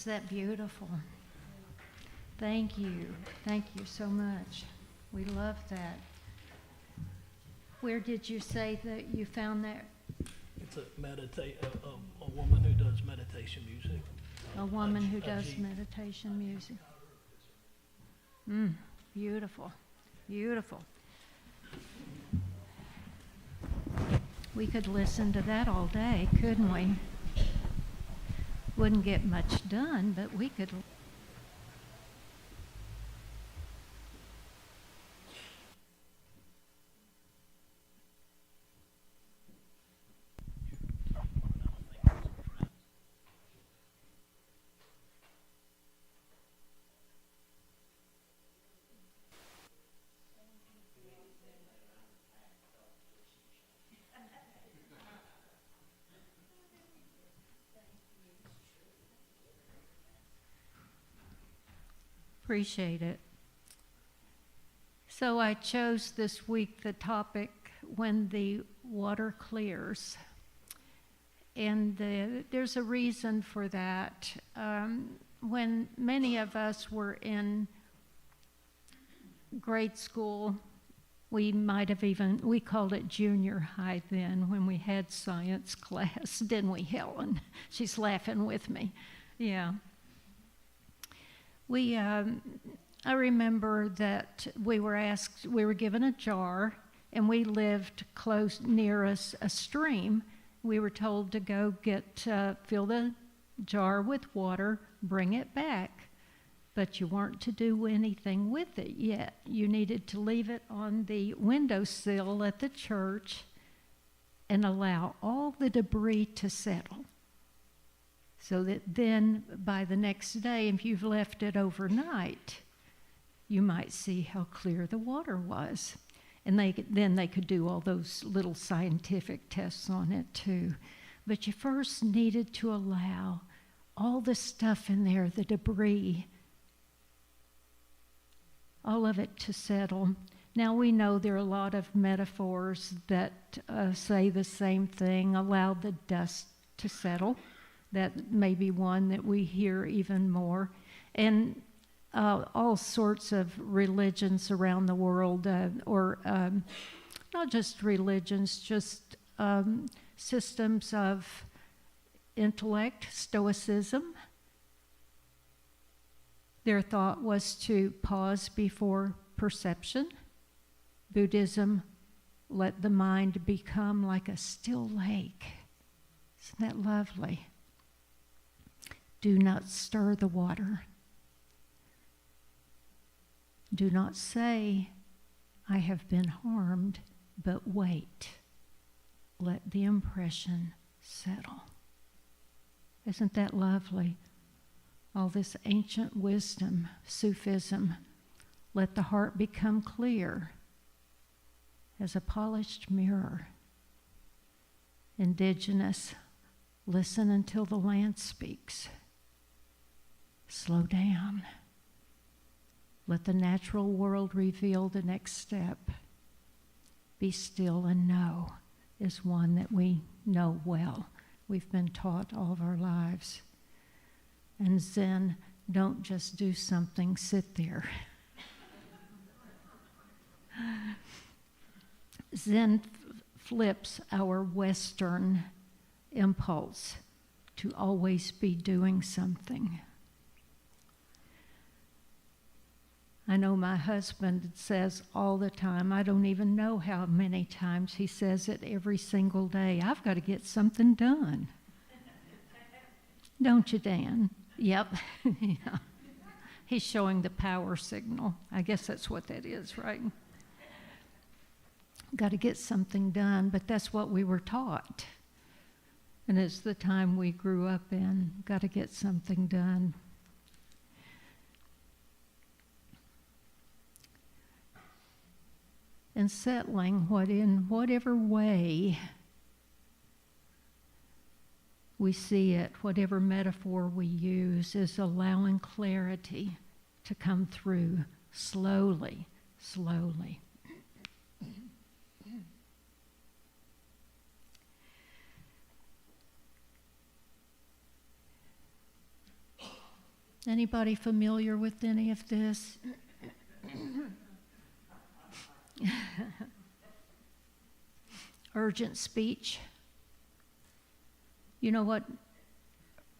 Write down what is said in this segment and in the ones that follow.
that beautiful? Thank you. Thank you so much. We love that. Where did you say that you found that? It's a woman who does meditation music. A woman who does meditation music. Beautiful. Beautiful. We could listen to that all day, couldn't we? Wouldn't get much done, but we could. Appreciate it. So I chose this week the topic, when the water clears. And there's a reason for that. When many of us were in grade school, we called it junior high then, when we had science class, didn't we, Helen? She's laughing with me. Yeah. I remember that we were given a jar, and we lived close near a stream. We were told to go fill the jar with water, bring it back. But you weren't to do anything with it yet. You needed to leave it on the windowsill at the church and allow all the debris to settle. So that then by the next day, if you've left it overnight, you might see how clear the water was. And then they could do all those little scientific tests on it too. But you first needed to allow all the stuff in there, the debris, all of it to settle. Now we know there are a lot of metaphors that say the same thing, allow the dust to settle. That may be one that we hear even more. And all sorts of religions around the world, or not just religions, just systems of intellect, Stoicism. Their thought was to pause before perception. Buddhism, let the mind become like a still lake. Isn't that lovely? Do not stir the water. Do not say, I have been harmed, but wait. Let the impression settle. Isn't that lovely? All this ancient wisdom, Sufism, let the heart become clear as a polished mirror. Indigenous, listen until the land speaks. Slow down. Let the natural world reveal the next step. Be still and know is one that we know well. We've been taught all of our lives. And Zen, don't just do something, sit there. Zen flips our Western impulse to always be doing something. I know my husband says all the time, I don't even know how many times he says it every single day, I've got to get something done. Don't you, Dan? Yep. Yeah. He's showing the power signal. I guess that's what that is, right? Got to get something done, but that's what we were taught. And it's the time we grew up in. Got to get something done. And settling in whatever way we see it, whatever metaphor we use, is allowing clarity to come through slowly, slowly. Anybody familiar with any of this? Urgent speech. You know what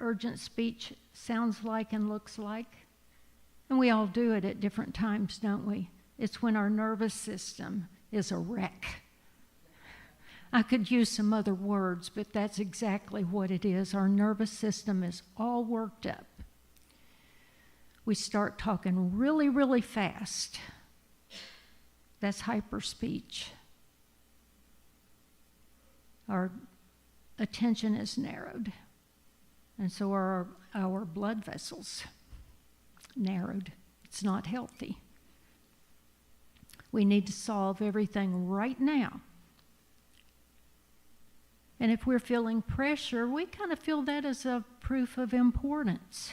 urgent speech sounds like and looks like? And we all do it at different times, don't we? It's when our nervous system is a wreck. I could use some other words, but that's exactly what it is. Our nervous system is all worked up. We start talking really, really fast. That's hyperspeech. Our attention is narrowed, and so are our blood vessels narrowed. It's not healthy. We need to solve everything right now. And if we're feeling pressure, we kind of feel that as a proof of importance.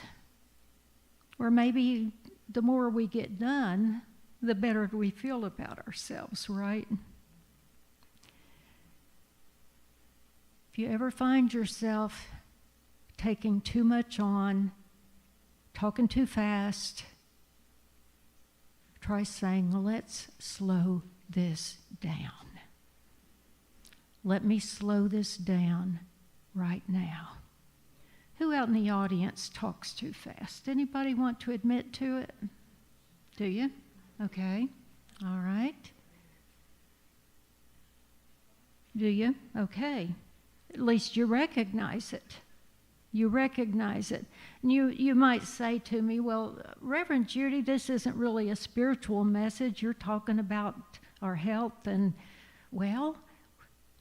Or maybe the more we get done, the better we feel about ourselves, right? If you ever find yourself taking too much on, talking too fast, try saying, let's slow this down. Let me slow this down right now. Who out in the audience talks too fast? Anybody want to admit to it? Do you? Okay. All right. Do you? Okay. At least you recognize it. You recognize it. And you might say to me, well, Reverend Judy, this isn't really a spiritual message. You're talking about our health. And, well,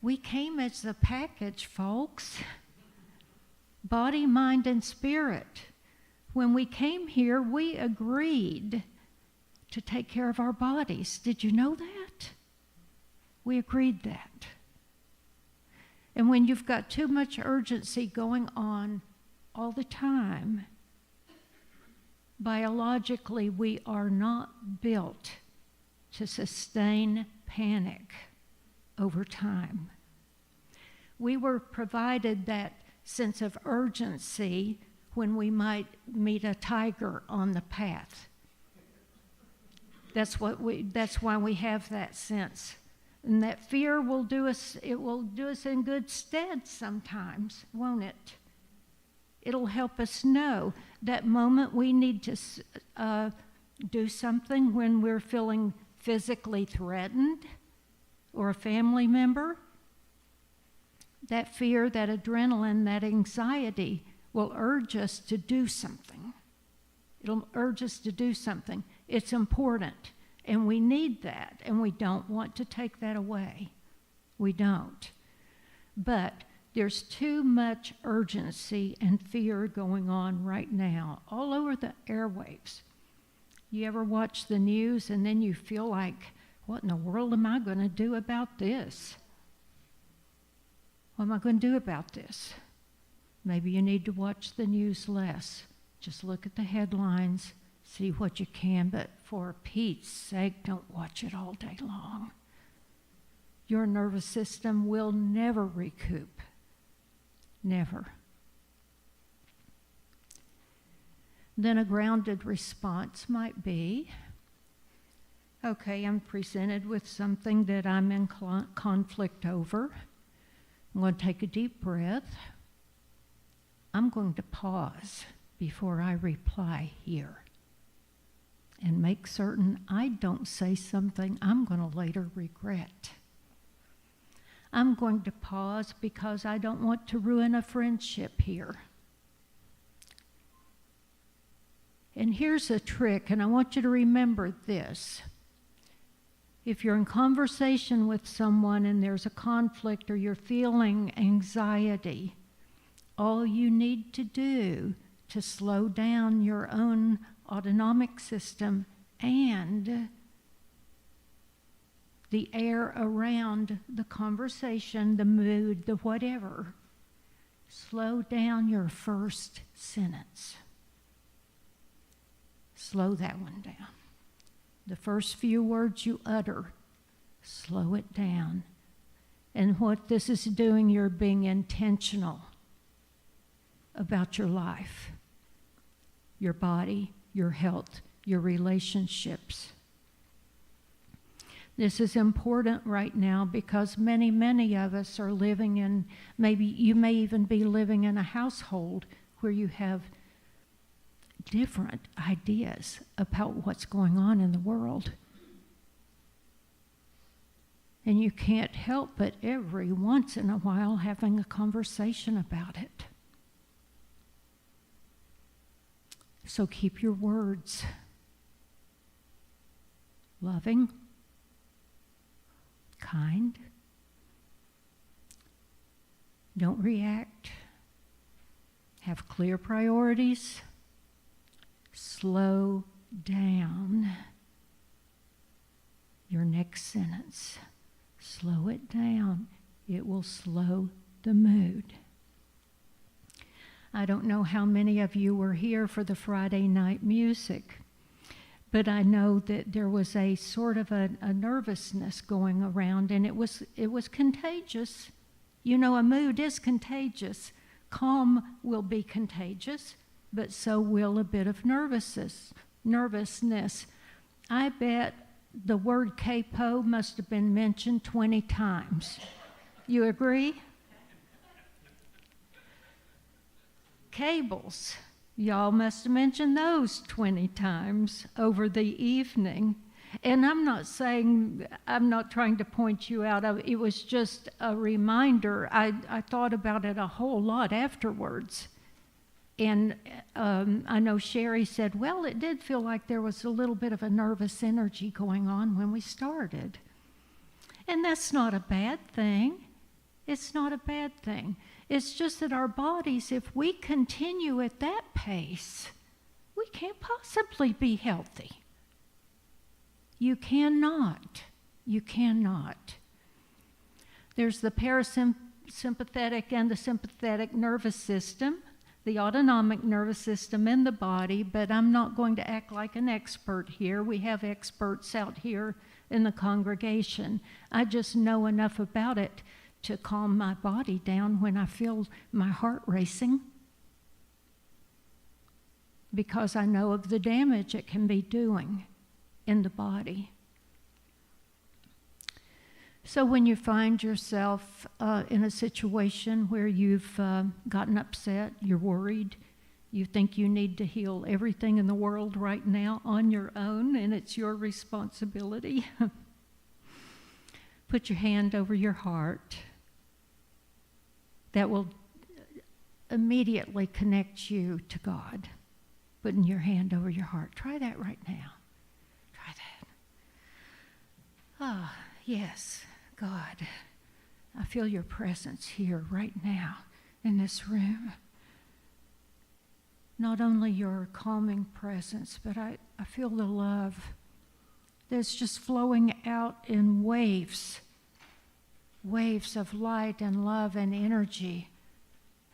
we came as a package, folks. Body, mind, and spirit. When we came here, we agreed to take care of our bodies. Did you know that? We agreed that. And when you've got too much urgency going on all the time, biologically, we are not built to sustain panic over time. We were provided that sense of urgency when we might meet a tiger on the path. That's why we have that sense. And that fear will do us in good stead sometimes, won't it? It'll help us know that moment we need to do something when we're feeling physically threatened or a family member. That fear, that adrenaline, that anxiety will urge us to do something. It'll urge us to do something. It's important, and we need that, and we don't want to take that away. We don't. But there's too much urgency and fear going on right now, all over the airwaves. You ever watch the news and then you feel like, what in the world am I going to do about this? What am I going to do about this? Maybe you need to watch the news less. Just look at the headlines, see what you can, but for Pete's sake, don't watch it all day long. Your nervous system will never recoup. Never. Then a grounded response might be, okay, I'm presented with something that I'm in conflict over. I'm going to take a deep breath. I'm going to pause before I reply here and make certain I don't say something I'm going to later regret. I'm going to pause because I don't want to ruin a friendship here. And here's a trick, and I want you to remember this. If you're in conversation with someone and there's a conflict or you're feeling anxiety, all you need to do to slow down your own autonomic system and the air around the conversation, the mood, the whatever, slow down your first sentence. Slow that one down. The first few words you utter, slow it down. And what this is doing, you're being intentional about your life. your body, your health, your relationships. This is important right now because many, many of us are living in, maybe you may even be living in a household where you have different ideas about what's going on in the world. And you can't help but every once in a while having a conversation about it. So keep your words loving, kind. Don't react. Have clear priorities. Slow down. Your next sentence. Slow it down. It will slow the mood. I don't know how many of you were here for the Friday night music, but I know that there was a sort of a nervousness going around, and it was contagious. You know, a mood is contagious. Calm will be contagious, but so will a bit of nervousness. I bet the word capo must have been mentioned 20 times. You agree? Cables. Y'all must have mentioned those 20 times over the evening. And I'm not trying to point you out. It was just a reminder. I thought about it a whole lot afterwards. And I know Sherry said, well, it did feel like there was a little bit of a nervous energy going on when we started. And that's not a bad thing. It's not a bad thing. It's just that our bodies, if we continue at that pace, we can't possibly be healthy. You cannot. You cannot. There's the parasympathetic and the sympathetic nervous system, the autonomic nervous system in the body, but I'm not going to act like an expert here. We have experts out here in the congregation. I just know enough about it to calm my body down when I feel my heart racing, because I know of the damage it can be doing in the body. So when you find yourself in a situation where you've gotten upset, you're worried, you think you need to heal everything in the world right now on your own, and it's your responsibility, put your hand over your heart. That will immediately connect you to God. Putting your hand over your heart. Try that right now. Try that. Ah, yes, God, I feel your presence here right now in this room. Not only your calming presence, but I feel the love that's just flowing out in waves of light and love and energy.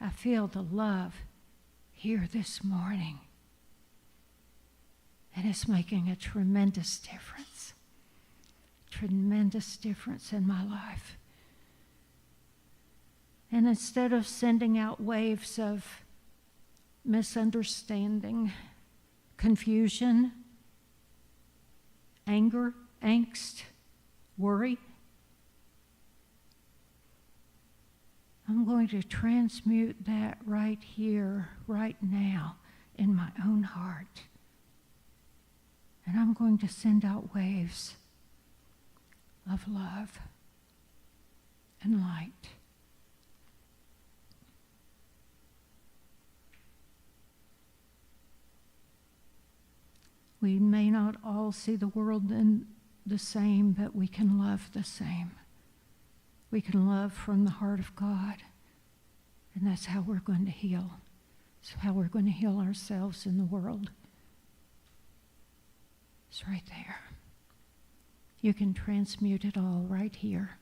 I feel the love here this morning. And it's making a tremendous difference in my life. And instead of sending out waves of misunderstanding, confusion, anger, angst, worry, I'm going to transmute that right here, right now, in my own heart. And I'm going to send out waves of love and light. We may not all see the world in the same, but we can love the same. We can love from the heart of God. And that's how we're going to heal. It's how we're going to heal ourselves in the world. It's right there. You can transmute it all right here.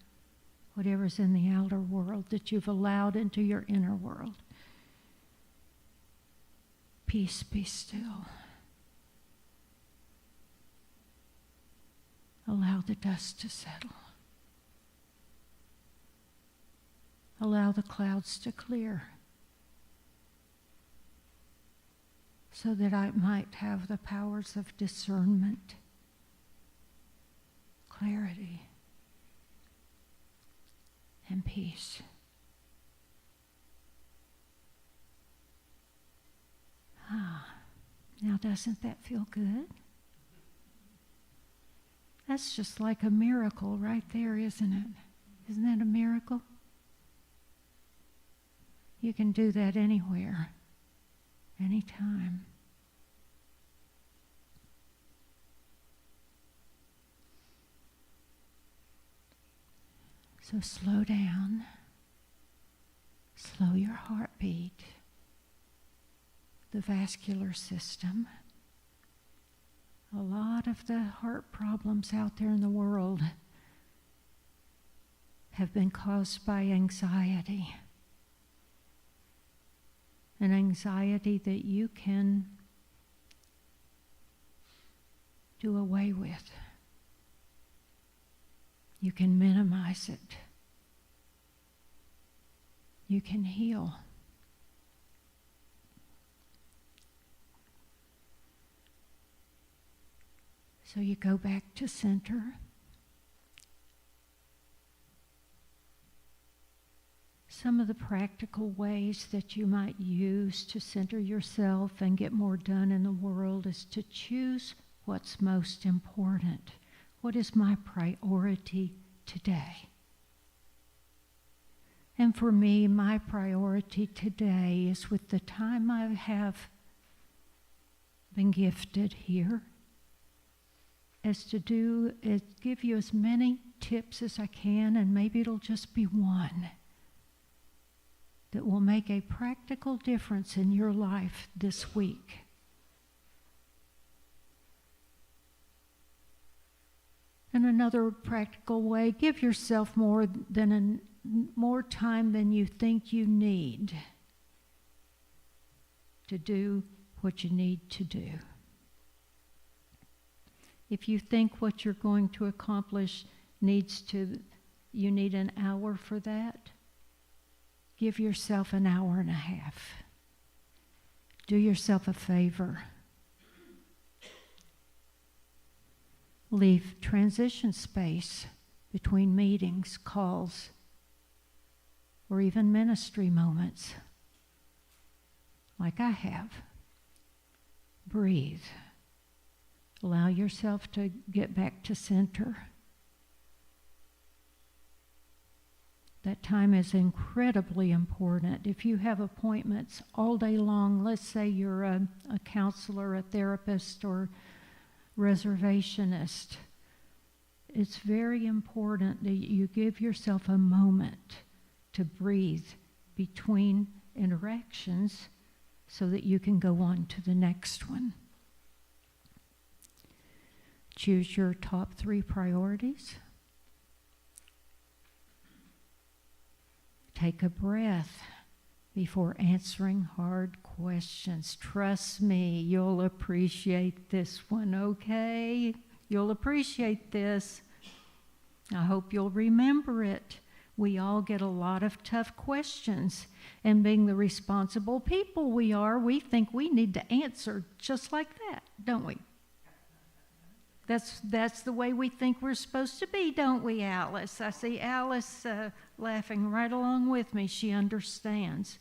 Whatever's in the outer world that you've allowed into your inner world. Peace, be still. Allow the dust to settle. Allow the clouds to clear. so that I might have the powers of discernment, clarity, and peace. Now doesn't that feel good? That's just like a miracle right there, isn't it? Isn't that a miracle? You can do that anywhere, anytime. So slow down. Slow your heartbeat, the vascular system. A lot of the heart problems out there in the world have been caused by anxiety. An anxiety that you can do away with. You can minimize it. You can heal. So you go back to center. Some of the practical ways that you might use to center yourself and get more done in the world is to choose what's most important. What is my priority today? And for me, my priority today is, with the time I have been gifted here, is to give you as many tips as I can, and maybe it'll just be one that will make a practical difference in your life this week. And another practical way, give yourself more time than you think you need to do what you need to do. If you think what you're going to accomplish you need an hour for that, give yourself an hour and a half. Do yourself a favor. Leave transition space between meetings, calls, or even ministry moments, like I have. Breathe. Allow yourself to get back to center. That time is incredibly important. If you have appointments all day long, let's say you're a counselor, a therapist, or reservationist, it's very important that you give yourself a moment to breathe between interactions so that you can go on to the next one. Choose your top 3 priorities. Take a breath before answering hard questions. Trust me, you'll appreciate this one, okay? You'll appreciate this. I hope you'll remember it. We all get a lot of tough questions, and being the responsible people we are, we think we need to answer just like that, don't we? That's the way we think we're supposed to be, don't we, Alice? I see Alice laughing right along with me. She understands.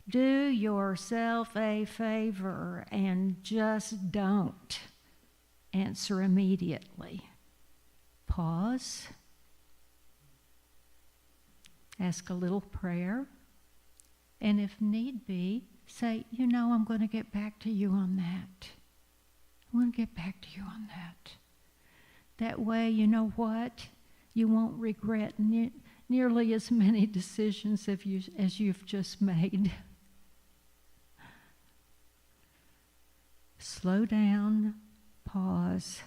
Do yourself a favor and just don't answer immediately. Pause. Ask a little prayer. And if need be, say, I'm going to get back to you on that. I'm going to get back to you on that. That way, you know what? You won't regret nearly as many decisions as you've just made. Slow down, pause.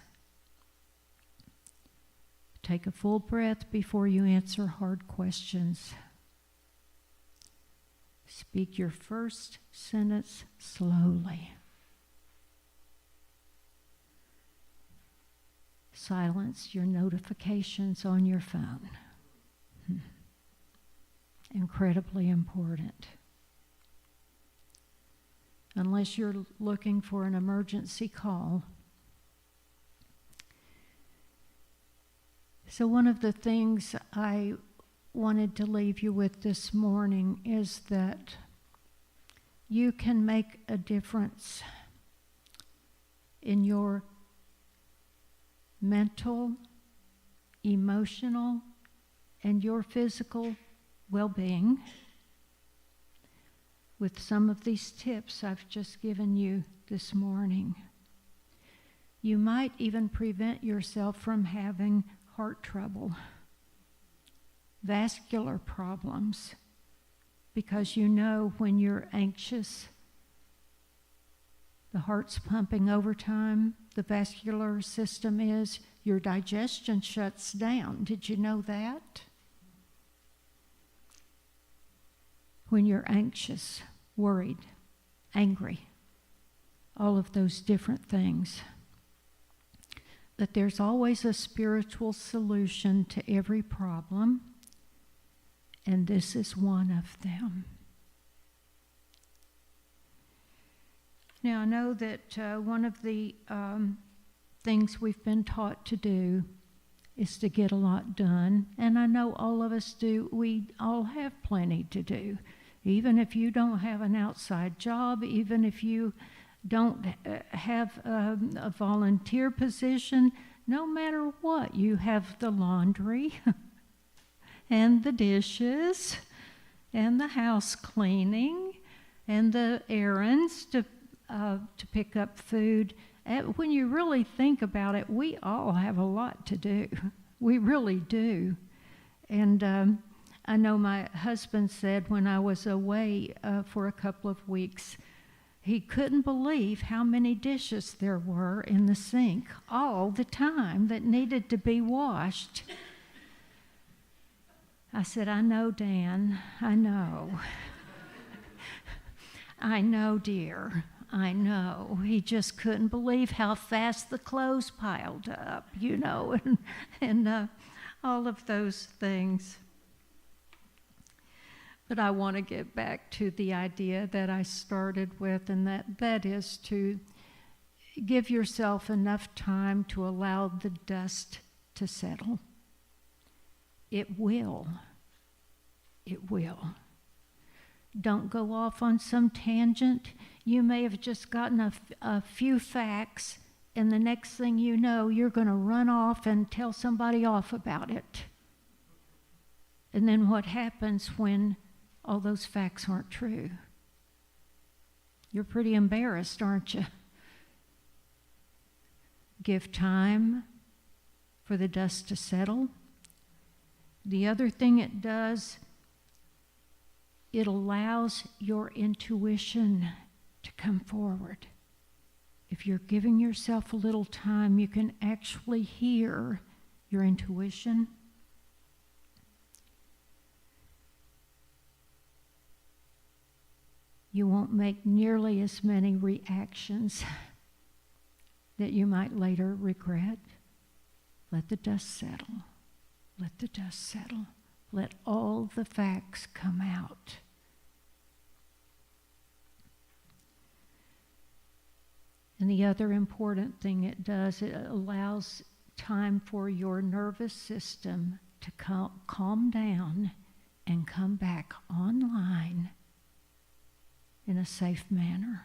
Take a full breath before you answer hard questions. Speak your first sentence slowly. Silence your notifications on your phone. Incredibly important. unless you're looking for an emergency call. So one of the things I wanted to leave you with this morning is that you can make a difference in your mental, emotional, and your physical well-being with some of these tips I've just given you this morning. You might even prevent yourself from having heart trouble, vascular problems, because you know when you're anxious, the heart's pumping overtime, the vascular system is, your digestion shuts down. Did you know that? When you're anxious, worried, angry, all of those different things. That there's always a spiritual solution to every problem, and this is one of them. Now, I know that one of the things we've been taught to do is to get a lot done, and I know all of us do. We all have plenty to do. Even if you don't have an outside job, even if you don't have a volunteer position, no matter what, you have the laundry and the dishes and the house cleaning and the errands to pick up food. When you really think about it, we all have a lot to do. We really do. And I know my husband said when I was away for a couple of weeks, he couldn't believe how many dishes there were in the sink all the time that needed to be washed. I said, I know, Dan, I know. I know, dear, I know. He just couldn't believe how fast the clothes piled up, you know, and all of those things. But I want to get back to the idea that I started with, and that is to give yourself enough time to allow the dust to settle. It will. It will. Don't go off on some tangent. You may have just gotten a few facts, and the next thing you know, you're going to run off and tell somebody off about it. And then what happens when all those facts aren't true? You're pretty embarrassed, aren't you? Give time for the dust to settle. The other thing it does, it allows your intuition to come forward. If you're giving yourself a little time, you can actually hear your intuition. You won't make nearly as many reactions that you might later regret. Let the dust settle. Let the dust settle. Let all the facts come out. And the other important thing it does, it allows time for your nervous system to calm down and come back online in a safe manner.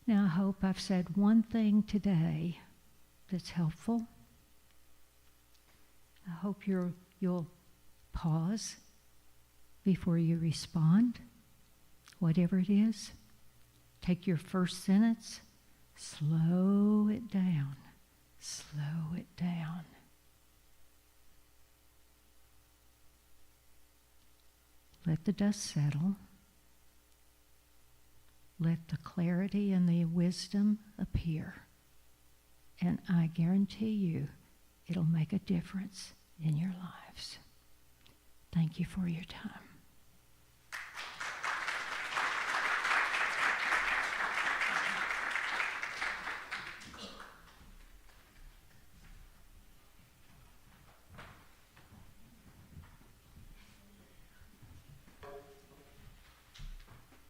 Now, I hope I've said one thing today that's helpful. I hope you'll pause before you respond, whatever it is. Take your first sentence, slow it down, slow it down. Let the dust settle. Let the clarity and the wisdom appear. And I guarantee you, it'll make a difference in your lives. Thank you for your time.